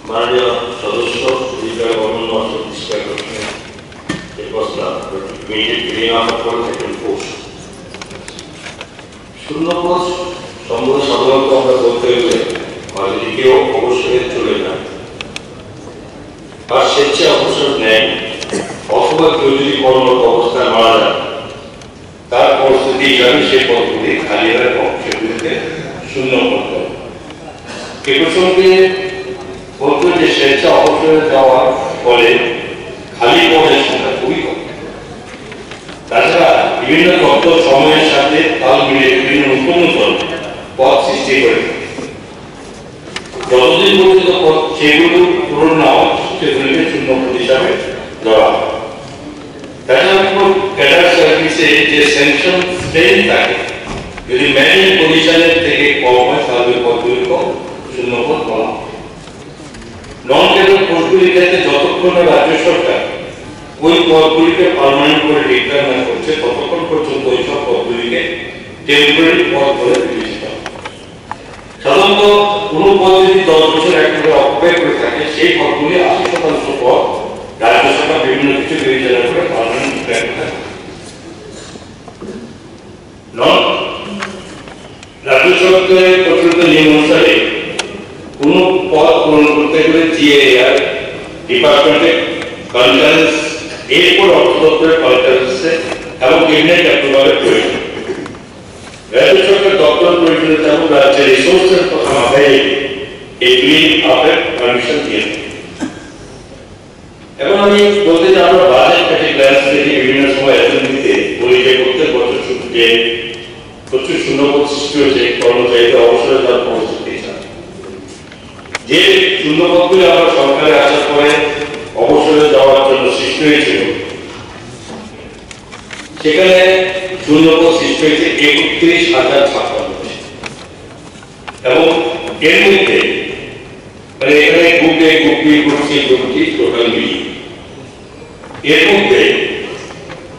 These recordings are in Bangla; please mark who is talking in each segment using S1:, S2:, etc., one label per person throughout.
S1: माननीय सदस्य speaker government of discussion it was the immediate beginning of the political force শূন্য কোষ সম্বন্ধে সাধারণত আমরা বলতে গেলে যদি কেউ অবসরে চলে যায় তার স্বেচ্ছায় অবসর নেয় অথবা কেউ যদি কর্মরত অবস্থায় মারা যায় তার পরিস্থিতি হিসাবে সেই পদগুলি খালি হয়ে সেগুলিকে শূন্য করতে হবে এ প্রসঙ্গে বলতো যে স্বেচ্ছা অবসরে যাওয়ার ফলে খালি পদের সংখ্যা খুবই কম তাছাড়া বিভিন্ন তথ্য সময়ের সাথে তাল মিলিয়ে বিভিন্ন নতুন নতুন পদ সৃষ্টি করে যতদিন পর্যন্ত পদ সেগুলো পূরণ না হয় সেগুলিকে শূন্য পদ হিসাবে ধরা হয় তাছাড়া কোনো ক্যাডার সার্ভিসে যে স্যাংশন স্ট্রেন থাকে যদি ম্যানেজ পজিশনের থেকে কম হয় তাহলে পদগুলিকে শূন্য পদ বলা হয় নন ক্যাডার পোস্টগুলির ক্ষেত্রে যতক্ষণ রাজ্য সরকার ওই পদগুলিকে পার্মানেন্ট করে ডিক্লেয়ার না করছে ততক্ষণ পর্যন্ত ওই সব পদগুলিকে টেম্পোরারি পদ বলে বিবেচিত হয় সাধারণত কোনো পদ যদি 10 বছর একভাবে অকুপাই করে থাকে সেই পদগুলি 80% পদ রাজ্য সরকার বিভিন্ন কিছু বিবেচনা করে পার্মানেন্ট ডিক্লেয়ার করে থাকে রাজ্য সরকারের প্রচলিত নিয়ম অনুসারে কোন পদ পূরণ করতে গেলে জিএআর ডিপার্টমেন্টে কনফারেন্স এরপর অর্থ দপ্তরের কনফারেন্সে এবং ক্যাবিনেট অ্যাপ্রুভালের প্রয়োজন রাজ্য সরকার দপ্তর প্রয়োজনীয়তা এবং রাজ্যের রিসোর্সের কথা মাথায় রেখে এই ক্লিন আপের পারমিশন দিয়ে এবং আমি বলতে যে আমরা বাজেট কাটে ক্লাস থেকে বিভিন্ন সময় অ্যাসেম্বলিতে বলি যে প্রত্যেক বছর যে প্রচুর শূন্যপদ সৃষ্টি হয়েছে কর্মচারীদের অবসরে যাওয়ার পরিস্থিতি যে শূন্যপদগুলি আমরা সরকারে আসার পরে অবসরে যাওয়ার জন্য সৃষ্টি হয়েছিল সেখানে শূন্যপদ সৃষ্টি হয়েছে 31,056 এবং এর মধ্যে মানে এখানে group A group B group C group D total মিলিয়ে এর মধ্যে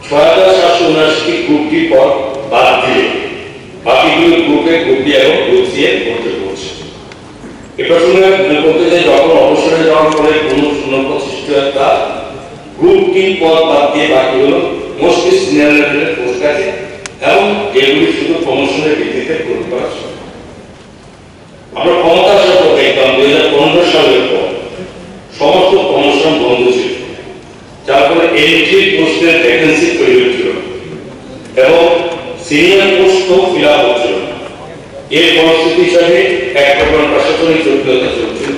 S1: 6,779টি গ্রুপ ডি পদ বাদ দিয়ে বাকিগুলো গ্রুপ এ গ্রুপ ডি এবং গ্রুপ সি এর মধ্যে পড়ছে এ প্রসঙ্গে বলতে চাই যখন অবসরে যাওয়ার পরে কোনো শূন্যপদ সৃষ্টি হয় তা গ্রুপ ডি পদ বাদ দিয়ে বাকিগুলো মোস্টলি সিনিয়র লেভেলের পোস্ট আছে এবং যেগুলি শুধু প্রমোশনের ভিত্তিতে পূরণ করা সম্ভব আমরা ক্ষমতা আসার পর দেখলাম 2015 সালের পর সমস্ত প্রমোশন বন্ধ ছিল যার ফলে এন্ট্রি পোস্টের ভ্যাকেন্সি তৈরি হচ্ছিল এবং সিনিয়র পোস্টও ফিল আপ হচ্ছিল এর পরিস্থিতি হিসাবে এক প্রকার প্রশাসনিক জটিলতা চলছিল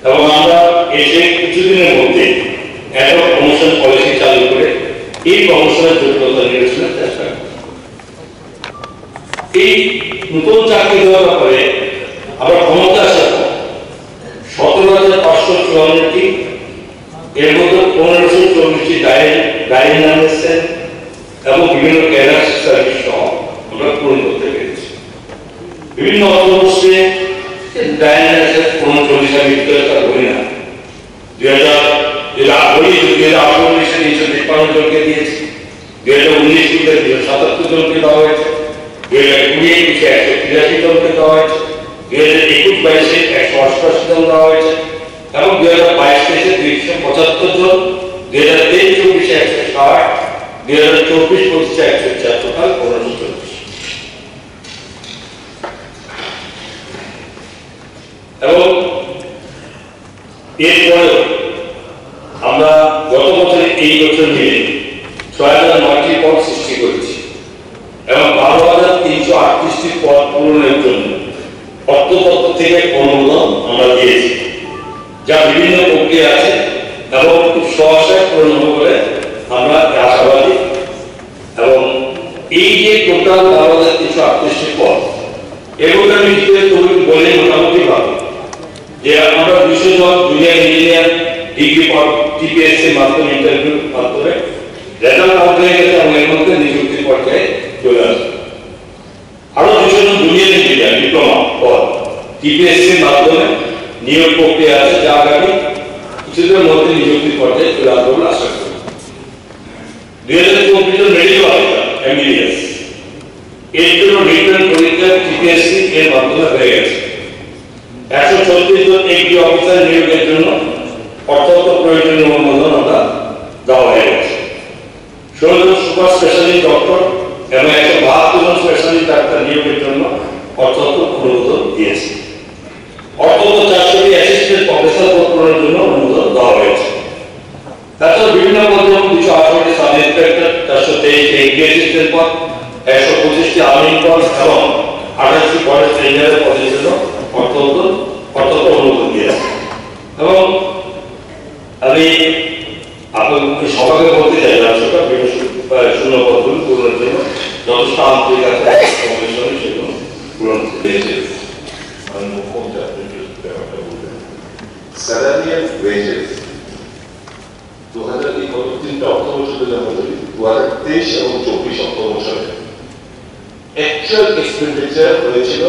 S1: এবং আমরা এসে কিছুদিনের মধ্যে একটা প্রমোশন পলিসি চালু করে এই প্রমোশনের জটিলতা নিরসনের চেষ্টা করি এই নতুন চাকরি দেওয়ার ব্যাপারে আমরা ক্ষমতা আসার পর 17,554টি এর মধ্যে 1,540টি ডাইনামিক্স এবং বিভিন্ন ক্যাডার সার্ভিস সহ আমরা পূরণ করতে পেরেছি বিভিন্ন অর্থবর্ষে ডাইনামিক্সের 39 আমি বিক্রয়তা বলি না 2018 সালে 353 জনকে দিয়েছি 2019 সালে 277 জনকে দেওয়া হয়েছে 2020 সালে 183 জনকে দেওয়া হয়েছে 2021-22 188 জন দেওয়া হয়েছে এবং 2022-23 275 জন 2023-24 160 2024-25 104 টোটাল 1540 এবং এরপরে আমরা গত বছরে এই বছর মিলে 6,009টি পদ সৃষ্টি করেছি এবং 12,338টি পদ পূরণের জন্য অর্থতত্ত্ব থেকে অনুমোদন আমরা দিয়েছি যা বিভিন্ন প্রক্রিয়া আছে এবং খুব সহসায় পূরণ হবে বলে আমরা আশাবাদী এবং এই যে টোটাল 12,338টি পদ এগুলো আমি বলে মোটামুটি ভাবি যে আমরা 200 জন জুনিয়র ইঞ্জিনিয়ার ডিগ্রি পদ টিপিএসসি মাধ্যমে ইন্টারভিউ মাধ্যমে রেজাল্ট আউট হয়ে গেছে এবং এর মধ্যে নিযুক্তি পর্যায়ে চলে আসবে আরো 200 জন জুনিয়র ইঞ্জিনিয়ার ডিপ্লোমা পদ টিপিএসসির মাধ্যমে নিয়োগ প্রক্রিয়া আছে যা আগামী কিছুদিনের মধ্যে নিযুক্তি পর্যায়ে চলে আসবে বলে আশা করি 2024 মেডিকেল অফিসার এমবিবিএস এর জন্য রিটার্ন পরীক্ষা টিপিএসসি এর মাধ্যমে হয়ে গেছে 136 জন এগ্রি অফিসার নিয়োগের জন্য অত্যন্ত প্রয়োজনীয় অনুমোদন আমরা দেওয়া হয়ে গেছে। 16 জন সুপার স্পেশালিস্ট ডক্টর এবং 172 জন স্পেশালিস্ট ডাক্তার নিয়োগের জন্য অত্যন্ত অনুমোদন দিয়েছে। অত্যন্ত 400টি অ্যাসিস্ট্যান্ট প্রফেসর পদ পূরণের জন্য অনুমোদন দেওয়া হয়েছে। তাছাড়া বিভিন্ন পদ যেমন 218টি সাব ইন্সপেক্টর, 423টি এগ্রি অ্যাসিস্ট্যান্ট পদ, 125টি আর্মিং পদ এবং 28টি ফরেস্ট রেঞ্জারের পদের জন্য অত্যন্ত অনুমোদন দিয়েছে। এবং আমি আপনাদের সবাইকে বলতে চাই সরকার শূন্য পদগুলি পূরণের জন্য যথেষ্ট আন্তরিকতা কমিশনে সেগুলো পূরণ হয়েছে।
S2: স্যালারি এন্ড ওয়েজেস 2023 অর্থবছরে যেমন 2023 এবং 24 অর্থবছরে অ্যাকচুয়াল এক্সপেন্ডিচার হয়েছিল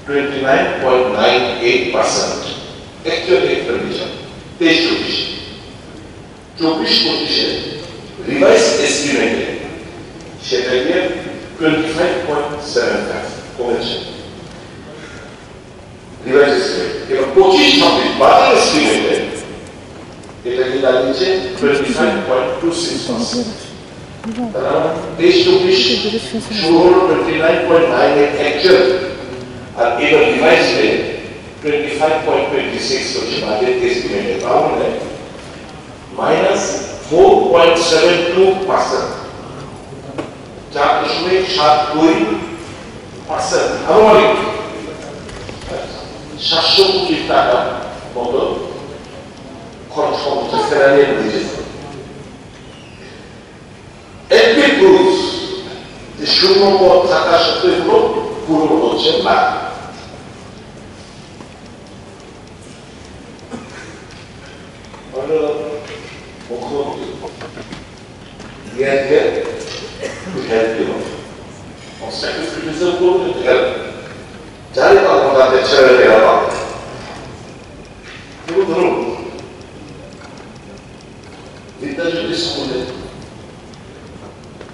S2: 29.98%। অ্যাকচুয়াল এক্সপেন্ডিচার 23-24 24-25 রিভাইজ এস্টিমেটে সেটা গিয়ে 25.75 কমেছে রিভাইজ এস্টিমেট। এবং 25-26 বাজার এস্টিমেটে এটা গিয়ে দাঁড়িয়েছে 25.26%। তারা 23-24 শুরু হলো 29.98 অ্যাকচুয়াল, আর এবার রিভাইজ রেট 25.26 হচ্ছে বাজেট এস্টিমেটে। তাহলে -4.72%, 4.72%, আনুমানিক 700 কোটি টাকা মতো খরচ করতে ফেরালে বুঝেছে। একটি প্রুফ যে শূন্য পদ থাকা সত্ত্বেও এগুলো পূরণ হচ্ছে না। মুখ্যমন্ত্রী যারে তাদের ছেড়ে দেওয়া পাবে। ধরুন বিদ্যাজ্যোতি স্কুলে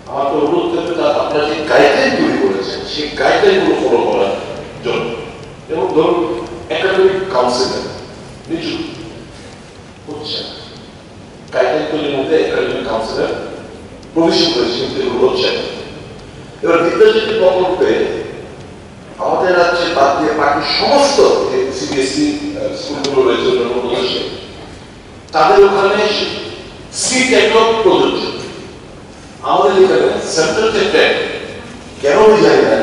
S2: আমার তো অনুরোধ করবে আপনারা যে গাইডলাইন তৈরি করেছেন সেই গাইডলাইন গুলো ফলো করার জন্য। এবং ধরুন একাডেমিক কাউন্সিলর নিযুক্ত হচ্ছে, গাইডলাইন তৈরির মধ্যে একাডেমিক কাউন্সিলর প্রবেশ করেছে, কিন্তু এগুলো হচ্ছে না। এবার বিদ্যাজ্যোতি প্রকল্পে আমাদের রাজ্যে বাদ দিয়ে বাকি সমস্ত সিবিএসই স্কুলগুলো রয়েছে প্রদেশে, তাদের ওখানে সিট একদম প্রযোজ্য। আমাদের এখানে সেন্ট্রাল টেক কেন জানি না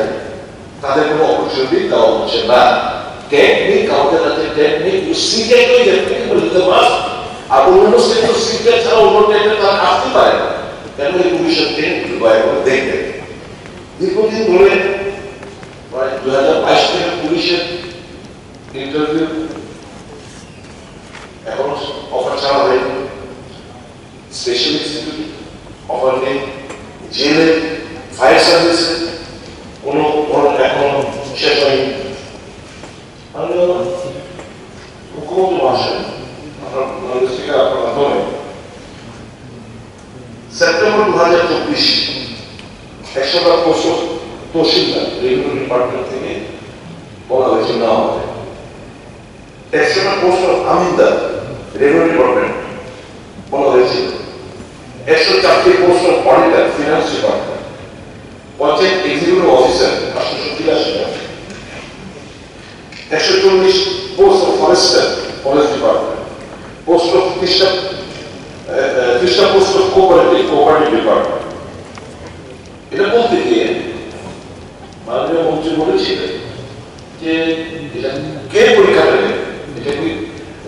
S2: তাদের কোনো অপরচুনিটি দেওয়া হচ্ছে না। টেকনিক আমাদের রাজ্যে টেকনিক সিট একই দিতে পারে, আর অন্যান্য সেক্টর সিট ছাড়া অন্য টেকনিক তারা আসতে পারে না। কেন এই কমিশনকে দেখবে দীর্ঘদিন ধরে প্রায় 2022 থেকে পুলিশের ইন্টারভিউ এখনো অফার ছাড়া হয়নি, স্পেশাল ইনস্টিটিউট অফার নেই, জেলে ফায়ার সার্ভিসে কোনো এখনো শেষ হয়নি। মুখ্যমন্ত্রী মহাশয় আপনার মাধ্যমে সেপ্টেম্বর 2024 100টা পোস্ট তহসিলদার রেভিনিউ ডিপার্টমেন্ট থেকে বলা হয়েছে না হবে। 100টা পোস্ট আমিনদার রেভিনিউ ডিপার্টমেন্ট বলা হয়েছিল। 104টি post auditor finance department, panchayat executive officer 883টা, 140 post of forester forest department, post of 30টা পোস্ট অফ কোঅপারেটিভ ডিপার্টমেন্ট। এটা বলতে গিয়ে মাননীয় মন্ত্রী বলেছিলেন যে এটা কে পরীক্ষা দেবে,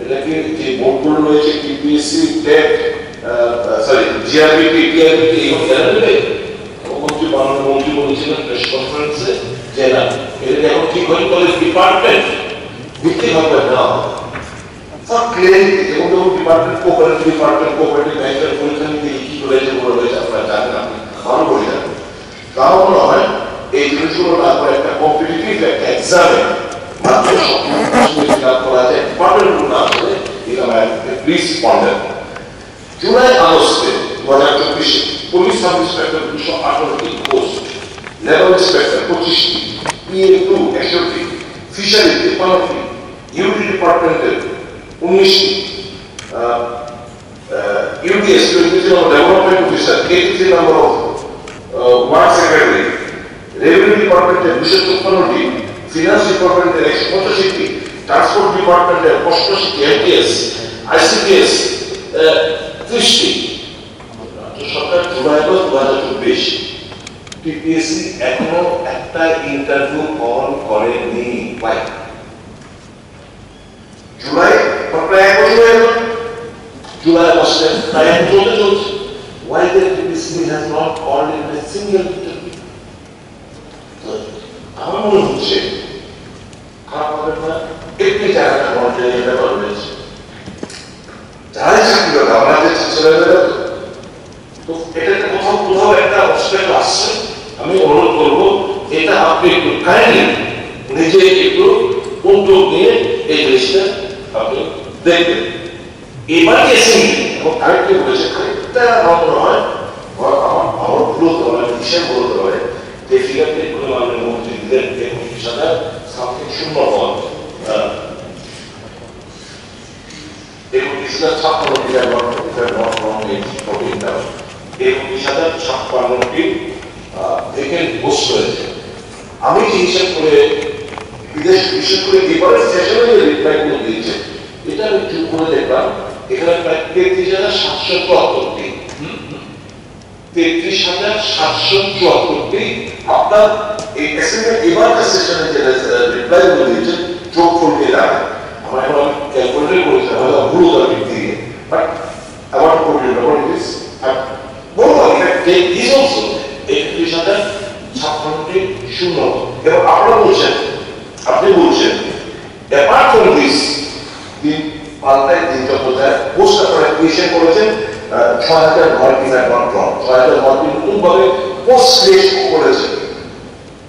S2: এটা কি যে বোর্ডগুলো রয়েছে টিপিএসসি, টেট, জিআরবিটি, টিআরবিটি এগুলো জানা দেবে। মন্ত্রী মাননীয় মন্ত্রী বলেছিলেন প্রেস কনফারেন্সে যে না, এটা এখন ঠিক হয়নি, তবে ডিপার্টমেন্ট ভিত্তিক হবে না। সব ক্লিয়ারিটি যেমন ধরুন ডিপার্টমেন্ট কোঅপারেটিভ ব্যাংকের পরীক্ষা নিতে কি রয়েছে রয়েছে আপনারা জানেন, আপনি ভালো বলে জানেন। তাও মনে হয় এই জিনিসগুলো না করে একটা কম্পিটিটিভ একটা এক্সামে মাত্র করা যায়, ডিপার্টমেন্টগুলো না করে রিসপন্ডেন্ট। জুলাই আগস্টে 2024 পুলিশ সাব ইন্সপেক্টর 218টি পোস্ট, লেভেল ইন্সপেক্টর 25টি, PA2 61টি, ফিশারি 53টি, ইউডি ডিপার্টমেন্টের 19টি UDS, Development Officer, 83 number of Ward Secretary, Revenue Department, 256টি, Finance Department, 185টি, Transport Department, 85টি, MTS, ICPS, 30টি। Sarkar July 2024 TPSC এখনো একটা ইন্টারভিউ অন করেনি। জুলাই প্রায় এক বছর হয়ে গেল। July was I am told why the TPC has not called in a single interview. So, আমার মনে হচ্ছে খারাপ হবে না একটি জায়গাটা মন্ত্রী ব্যাপার রয়েছে যারাই চাকরি করে আমাদের ছেলেমেয়েরা তো এটা কোথাও একটা অবস্থায় আসছে। আমি অনুরোধ করবো এটা আপনি একটু কাইন্ডলি নিজে একটু উদ্যোগ নিয়ে এই জিনিসটা আপনি দেখবেন। এবার আরেকটি বলেছে একটা নয় আমার ভুল হতে পারে হিসেব ভুল হতে পারে যে ফিগারটি কোনো মাননীয় মন্ত্রী দিলেন 29,000 সামথিং শূন্য পদ 29,056টি ভ্যাকেন্ট পোস্ট রয়েছে। আমি যে হিসাব করে বিশেষ করে এবারের সেশনে যে রিপ্লাইগুলো দিয়েছে এটা আমি ঠিক করে দেখলাম এখানে প্রায় 33,774টি 33,774টি আপনার এই এসএমএ এবারের সেশনে যে রিপ্লাইগুলো দিয়েছে যোগ করতে দাঁড়ায়। আমার এখন আমি ক্যালকুলেটর করেছি হয়তো ভুল হতে দিয়ে বাট আমার প্রবলেম what it is বলবো এটা দিস অলসো 31,056টি শূন্য এবং আপনারা বলছেন আপনি বলছেন অ্যাপার্ট ফ্রম দিস তিন পাল্টায় তিনটা বোঝায় পোস্ট আপনারা ক্রিয়েশন করেছেন 6,000 মার্কিন অ্যাকাউন্ট ড্রপ 6,000 মার্কিন নতুনভাবে পোস্ট ক্রিয়েশন করেছেন।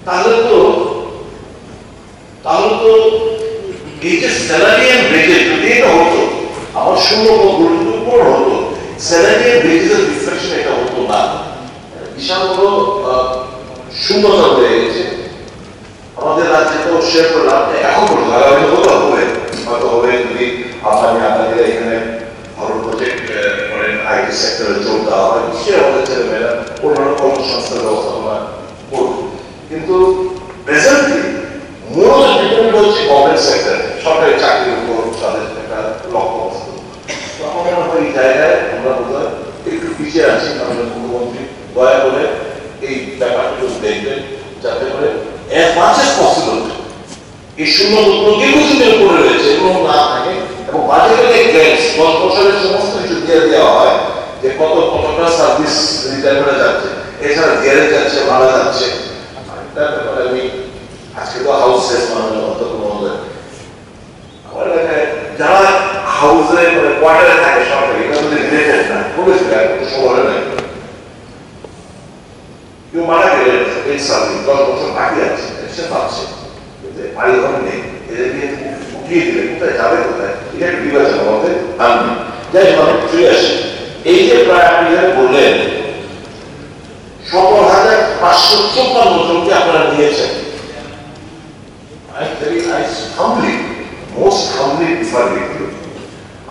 S2: তাহলে তো এই যে স্যালারি এন্ড ওয়েজেস যদি এটা হতো আমার শূন্য পদগুলো উপর হতো স্যালারি এন্ড ওয়েজেসের রিফ্লেকশন এটা হতো না। বিশাল বড় শূন্যতা হয়ে গেছে আমাদের রাজ্যে। তো শেয়ার করলাম এখন পর্যন্ত আগামী হতে হবে হয়তো হবে যদি আপনাদের এখানে ভালো প্রজেক্ট করেন আইটি সেক্টরে যোগ দেওয়া হয় নিশ্চয়ই আমাদের ছেলেমেয়েরা অন্যান্য কর্মসংস্থান ব্যবস্থাপনা করবে। কিন্তু প্রেজেন্টলি মূলত ডিপেন্ড হচ্ছে গভর্নমেন্ট সেক্টরে সরকারি চাকরির উপর তাদের একটা লক্ষ্য আছে। তো আমাদের এই জায়গায় আমরা বোধহয় একটু পিছিয়ে আছি। আমাদের মুখ্যমন্ত্রী দয়া করে এই ব্যাপারগুলো দেখবেন যাতে করে as much as possible এই শূন্যপদগুলো দীর্ঘদিনের উপরে রয়েছে এবং না থাকে এবং বাজেটের গ্রেডস 10 বছরের সমস্ত কিছু দিয়ে দেওয়া হয় যে কতটা সার্ভিস রিটায়ারমেন্টে যাচ্ছে এছাড়া গ্যারেজ যাচ্ছে ভাড়া যাচ্ছে। তার ব্যাপারে আমি আজকে তো হাউস শেষ মাননীয় অধ্যক্ষ মহোদয় আমার এলাকায় যারা হাউসে মানে কোয়ার্টারে থাকে সরকারি এটা যদি রিলেটেড না বলেছিল এখন শহরে নাই কেউ মারা গেলেন এই সার্ভিস 10 বছর বাকি আছে সে পাচ্ছে বাড়ি ঘর নেই এদেরকে উঠিয়ে দিলে কোথায় যাবে কোথায় এটা একটু বিবেচনা করতে আনবে। যাই হোক আমি ফিরে আসি এই যে প্রায় আপনি যেটা বললেন 17,554 জনকে আপনারা নিয়েছেন।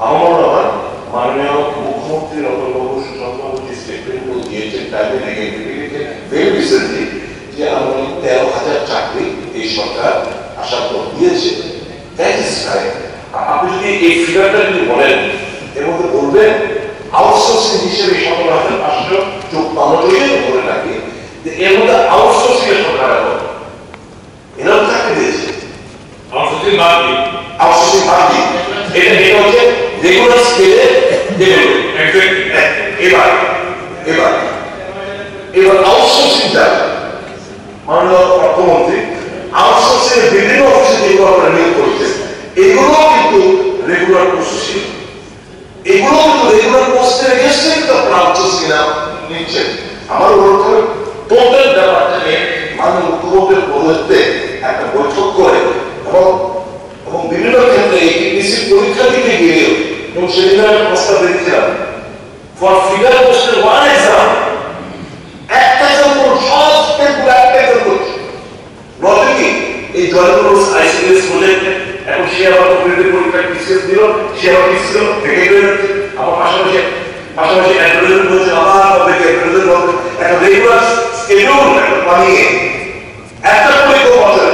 S2: আমার মনে হয় মাননীয় মুখ্যমন্ত্রী রতনবাবু সুশান্তবাবু যে স্টেটমেন্টগুলো দিয়েছেন টাইমে ভেরি রিসেন্টলি যে আমরা 13,000 চাকরি এই সরকার আশা করে দিয়েছে। আপনি যদি এই ফিগারটা যদি বলেন এর মধ্যে বলবেন আউটসোর্সিং হিসেবে 17,554 বলে রাখি যে এর মধ্যে আউটসোর্সিং এর সরকার এরকম চাকরি দিয়েছে আউটসোর্সিং বাকি এটা হচ্ছে রেগুলার স্কেলে দেবে। এবার আউটসোর্সিং যাবে মাননীয় অর্থমন্ত্রী আউটসোর্সিং এর বিভিন্ন অফিসে যেগুলো আপনারা নিয়োগ করছেন এগুলো কিন্তু রেগুলার পোস্ট ছিল। এগুলো কিন্তু রেগুলার পোস্টের এগেইনস্টে কিন্তু আপনারা আউটসোর্সিং নিচ্ছেন। আমার অনুরোধ করে টোটাল ব্যাপারটা নিয়ে মাননীয় মুখ্যমন্ত্রীর পদত্বে একটা বৈঠক করে এবং বিভিন্ন ক্ষেত্রে এই টিপিসি পরীক্ষা দিতে গিয়েও এবং সেদিন আমি প্রস্তাব দিয়েছিলাম ফর ফিগার পোস্টের ওয়ান এক্সাম একটা এক্সাম করুন সব স্টেটগুলো একটা এক্সাম করুন নয়তো কি এই 12 আইসিডিএস প্রজেক্ট এখন সে আবার কম্পিটিটিভ পরীক্ষা টিসিএস দিল সে আবার টিসিএস থেকে গেল আবার পাশাপাশি অ্যাডভার্টাইজমেন্ট হচ্ছে আবার তাদেরকে অ্যাডভার্টাইজমেন্ট হবে একটা রেগুলার স্কেডিউল একটা বানিয়ে একটা করে বছর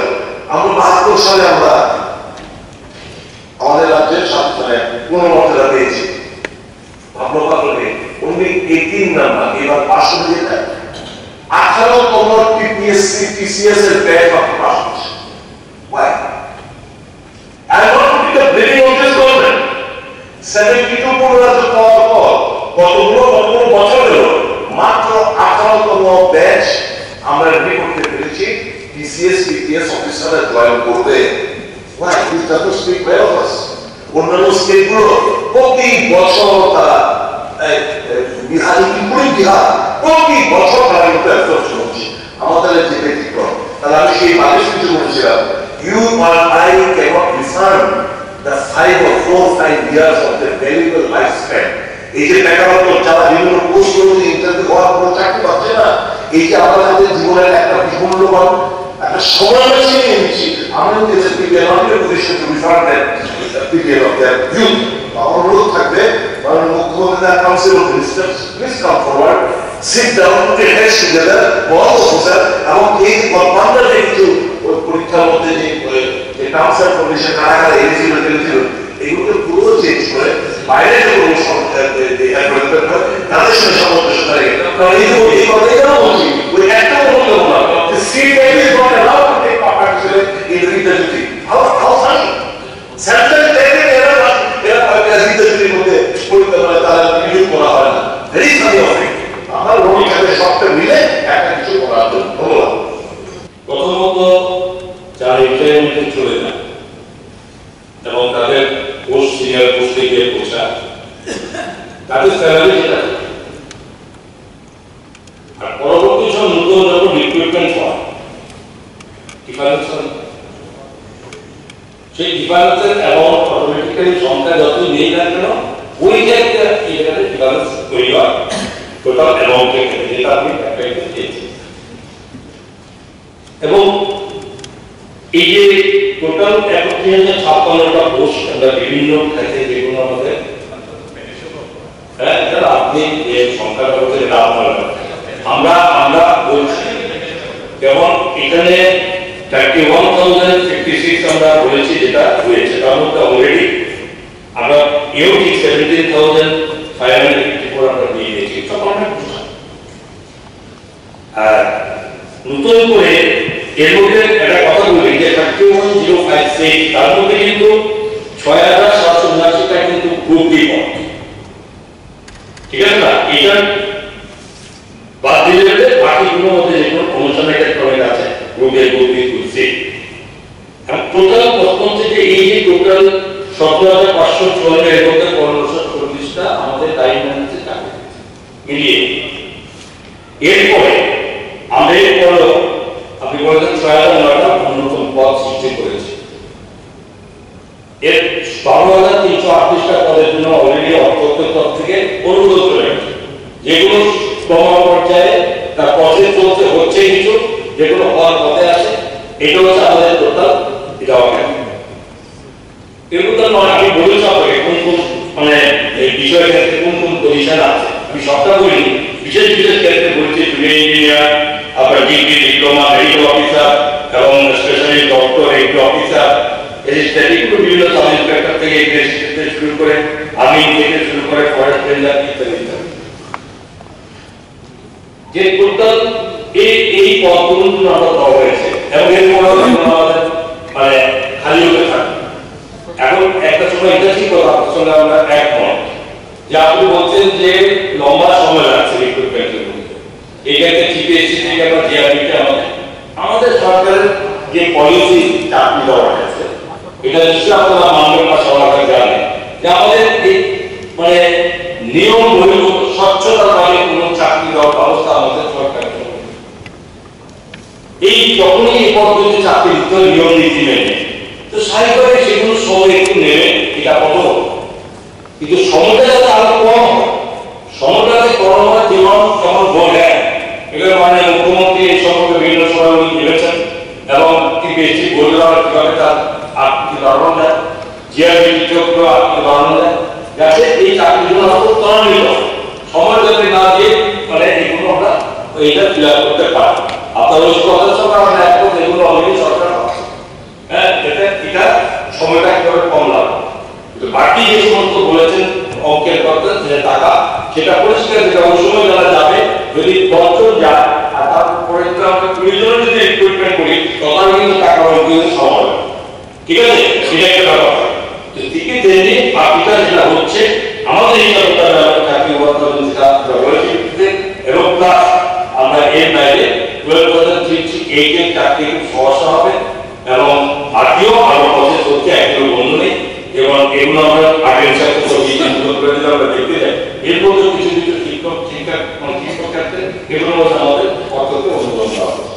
S2: আমরা 72 সালে আমরা আমাদের রাজ্যের ছাত্ররা 15 মর্যাদা পেয়েছি ভাবলে only 18 নাম্বার এবার পাস হয়ে যেতে 18তম টিপিএসসি টিসিএস এর ব্যাচ মাত্র পাস হচ্ছে why I want to be the blaming of this government 72 পনেরো পর কতগুলো বছর হলো মাত্র 18তম ব্যাচ আমরা রেডি করতে পেরেছি টিসিএস টিপিএস অফিসাররা জয়েন করবে why this does not speak well of us অন্যান্য স্টেটগুলো প্রতি বছর তারা বিহার প্রতি বছর তারা কিন্তু এফোর্ট করছে আমাদের যে ব্যতিক্রম তাহলে আমি সেই মানুষ কিছু বলছিলাম you or I cannot refund the 5 or 4-5 years of the valuable lifespan এই যে বেকারত্ব যারা বিভিন্ন কোর্স করে ইন্টারভিউ হওয়ার পর চাকরি পাচ্ছে না এই যে আমরা তাদের জীবনের একটা মূল্যবান একটা সময় বেছে নিয়েছি আমরা কিন্তু আমাদের position to refund that period of that youth আমার অনুরোধ থাকবে মাননীয় মুখ্যমন্ত্রী council of ministers please come forward sit down put your heads together বড় অফিসার এবং এই কমান্ডার একটু পরীক্ষার মধ্যে যে টার্মস এন্ড কন্ডিশন কারাগারে এলিজিবিলিটি এগুলোকে পুরো চেঞ্জ করে বাইরে যে কোনো অ্যাডভার্টাইজমেন্ট হয় তাদের সঙ্গে সামঞ্জস্য থাকে কারণ এই কথাই কেন বলছি ওই একটা বলতে না seat that is not allowed to take participate in রিটার্নিটি হাউ ফানি সেন্ট্রাল টেকেন এরা রিটার্নিটির মধ্যে পরীক্ষা করে তারা নিয়োগ করা হয় না ভেরি ফানি অফ ইট আমার রোগীর সাথে সবটা মিলে একটা কিছু করার জন্য ধন্যবাদ
S1: প্রথমত যারা রিটায়ারমেন্টে চলে যায় এবং তাদের পোস্ট সিনিয়র পোস্টে গিয়ে পৌঁছায় তাদের স্যালারি যেটা আর পরবর্তী সব নতুন যখন রিক্রুটমেন্ট হয় ডিফারেন্স সেই ডিফারেন্সের অ্যামাউন্ট অটোমেটিক্যালি সংখ্যা যতই নেই না কেন ওই জায়গায় এখানে ডিফারেন্স তৈরি হয় টোটাল অ্যামাউন্টের ক্ষেত্রে যেটা আপনি ক্যালকুলেট দিয়েছেন এবং এই যে টোটাল 3156টা পোস্ট আমরা বিভিন্ন খাতে যেগুলো আমাদের আপনি যে সংখ্যাটা বলতে যেটা আমরা বলছি যেমন এখানে 31,056 আমরা বলেছি যেটা হয়েছে তার মধ্যে অলরেডি আমরা ইউটি 17,554 আমরা দিয়ে দিয়েছি আর নতুন করে এর মধ্যে একটা কথা বলি যে 31,056 তার মধ্যে কিন্তু 6,779টা কিন্তু গ্রুপ বি পদ ঠিক আছে না এটা বাদ দিলে বাকিগুলোর মধ্যে যে কোনো প্রমোশনের ক্ষেত্রে আছে group A group B group C আর টোটাল প্রথম থেকে এই যে টোটাল 17,554 এর মধ্যে 1540টা আমাদের টাইম ম্যানেজে কাজ মিলিয়ে এরপরে আমরা এরপরে আপনি বলেছেন 6,009টা নতুন পদ সৃষ্টি করেছে এর 12,338টা পদের জন্য অলরেডি অর্থকের তরফ থেকে অনুরোধ চলে গেছে যেগুলো কমা পর্যায়ে তার প্রসেস চলছে হচ্ছে কিছু যেগুলো হওয়ার পথে আছে এটা হচ্ছে আমাদের টোটাল এটা হবে এগুলো নয় আমি বলেছি আপনাকে কোন কোন মানে এই বিষয়ের ক্ষেত্রে কোন কোন পজিশন আছে আমি সবটা বলি বিশেষ বিশেষ ক্ষেত্রে বলছি জুনিয়র ইঞ্জিনিয়ার আপনার ডিগ্রি ডিপ্লোমা মেডিকেল অফিসার এবং স্পেশালি ডক্টর এগ্রি অফিসার এই স্ট্যাটিকগুলো বিভিন্ন সাব ইন্সপেক্টর থেকে এগ্রি শুরু করে আর্মি থেকে শুরু করে ফরেস্ট রেঞ্জার ইত্যাদি যে টোটাল এই পদগুলো আমরা পাওয়া হয়েছে এবং এরপর আমাদের মানে খালি হতে থাকে এখন একটা সময় ইন্টারেস্টিং কথা আপনার সঙ্গে আমরা একমত যে আপনি বলছেন যে লম্বা সময় লাগছে রিক্রুটমেন্টের মধ্যে এই ক্ষেত্রে টিপিএসসি থেকে আমরা জিআরবিতে আমাদের সরকারের যে পলিসি চাকরি দেওয়া হয়েছে এটা নিশ্চয়ই আপনারা মানবেন বা সরকার জানে যে আমাদের এই মানে নিয়ম বহির্ভূত স্বচ্ছতার মানে কোনো চাকরি দেওয়ার ব্যবস্থা আমাদের সরকার এই যখনই এই পদ্ধতি চাকরি দিতে নিয়ম নীতি মেনে তো স্বাভাবিকভাবে সেগুলো সময় একটু নেবে এটা কত কিন্তু সময়টা যাতে আরো কম হয় সময়টা যাতে কম হয় যেমন তখন বলে এগুলো মানে মুখ্যমন্ত্রী এই সম্পর্কে বিভিন্ন সময় উনি ভেবেছেন এবং টিপিএসসি বলে দেওয়ার বাড়ানো যায়, জিআরবি চক্র আপনি বাড়ানো যায়, যাতে এই চাকরিগুলো আমরা ত্বরান্বিত সময় যাতে না দিয়ে মানে এগুলো আমরা এইটা ক্লিয়ার করতে পারি। আপনার ওই কথা সরকার আমরা একমত, এগুলো অলরেডি সরকার পাচ্ছে। হ্যাঁ, এটা সময়টা একেবারে কম লাগবে, কিন্তু বাকি যে সমস্ত বলেছেন অঙ্কের কথা যে টাকা, সেটা পরিষ্কার যেটা ওই সময় যারা যাবে যদি 10 জন যায় আর তারপরে যদি আমরা 20 জনের যদি রিক্রুটমেন্ট করি তখন কিন্তু টাকা কিন্তু সময়, ঠিক আছে, সেটা একটা ব্যাপার। তো ঠিকই তেমনি বাকিটা যেটা হচ্ছে আমাদের হিসাবে চাকরি বর্তমান যেটা বলেছি এবং প্লাস আমরা এর বাইরে 12,338 এর চাকরি সমস্যা হবে এবং বাকিও আরো প্রসেস হচ্ছে, একদম বন্ধ নেই এবং এগুলো আমরা আগের সাথে আমরা দেখতে যাই। এর মধ্যে কিছু কিছু শিক্ষক শিক্ষার্থী এগুলোর মধ্যে আমাদের পদ্ধতি অনুমোদন করা হবে।